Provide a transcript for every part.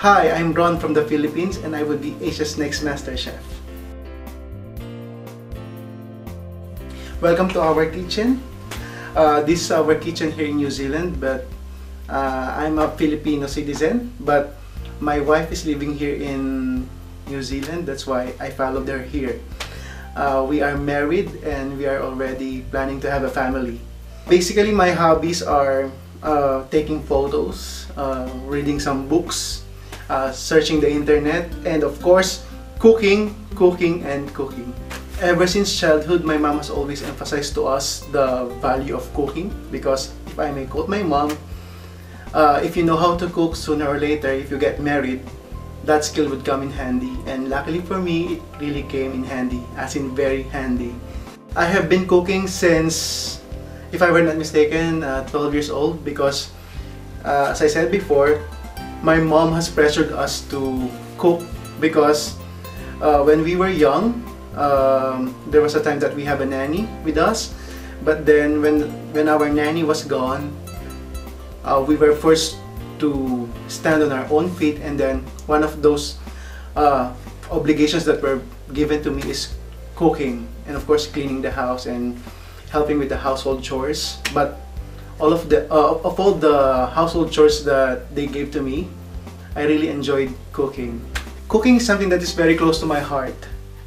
Hi, I'm Ron from the Philippines and I will be Asia's next Master Chef. Welcome to our kitchen. This is our kitchen here in New Zealand, but I'm a Filipino citizen, but my wife is living here in New Zealand. That's why I followed her here. We are married and we are already planning to have a family. Basically, my hobbies are taking photos, reading some books, searching the internet, and of course, cooking. Ever since childhood, my mom has always emphasized to us the value of cooking, because if I may quote my mom, if you know how to cook, sooner or later, if you get married, that skill would come in handy. And luckily for me, it really came in handy, as in very handy. I have been cooking since, if I were not mistaken, 12 years old, because as I said before, my mom has pressured us to cook, because when we were young, there was a time that we have a nanny with us, but then when our nanny was gone, we were forced to stand on our own feet, and then one of those obligations that were given to me is cooking, and of course cleaning the house and helping with the household chores. But all of the household chores that they gave to me, I really enjoyed cooking. Cooking is something that is very close to my heart,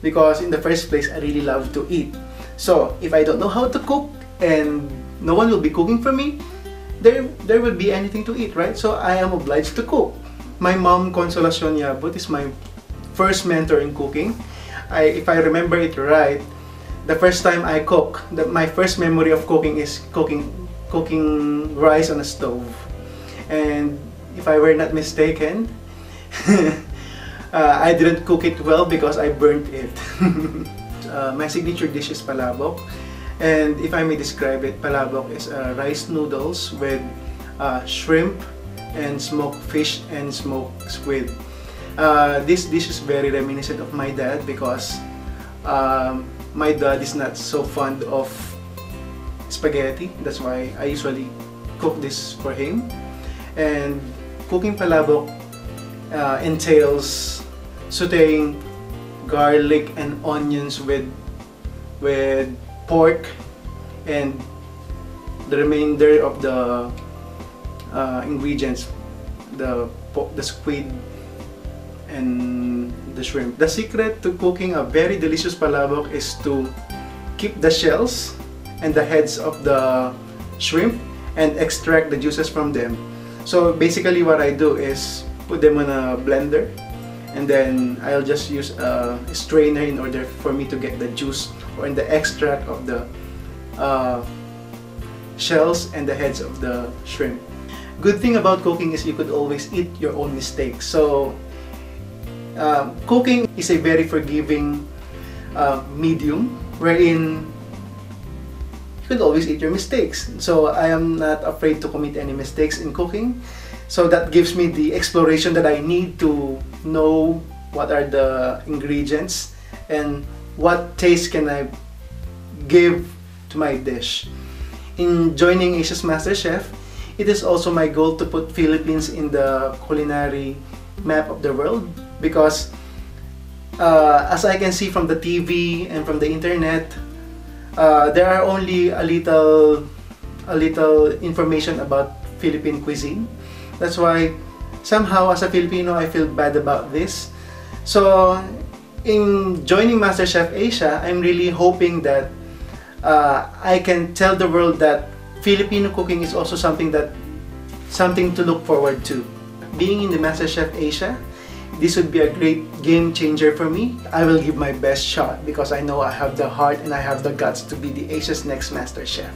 because in the first place, I really love to eat. So if I don't know how to cook and no one will be cooking for me, there will be anything to eat, right? So I am obliged to cook. My mom, Consolacion Yabut, is my first mentor in cooking. If I remember it right, the first time I cook, my first memory of cooking is cooking rice on a stove. And if I were not mistaken, I didn't cook it well because I burnt it. My signature dish is palabok. And if I may describe it, palabok is rice noodles with shrimp and smoked fish and smoked squid. This dish is very reminiscent of my dad, because my dad is not so fond of spaghetti. That's why I usually cook this for him. And cooking palabok entails sauteing garlic and onions with pork and the remainder of the ingredients, the squid and the shrimp. The secret to cooking a very delicious palabok is to keep the shells and the heads of the shrimp and extract the juices from them. So basically what I do is put them on a blender, and then I'll just use a strainer in order for me to get the juice or the extract of the shells and the heads of the shrimp. Good thing about cooking is you could always eat your own mistakes. So cooking is a very forgiving medium wherein you could always eat your mistakes. So I am not afraid to commit any mistakes in cooking. So that gives me the exploration that I need to know what are the ingredients and what taste can I give to my dish. In joining Asia's Master Chef, it is also my goal to put Philippines in the culinary map of the world, because as I can see from the TV and from the internet, there are only a little information about Philippine cuisine. That's why somehow as a Filipino I feel bad about this. So in joining MasterChef Asia, I'm really hoping that I can tell the world that Filipino cooking is also something to look forward to. Being in the MasterChef Asia, this would be a great game changer for me. I will give my best shot, because I know I have the heart and I have the guts to be the Asia's next Master Chef.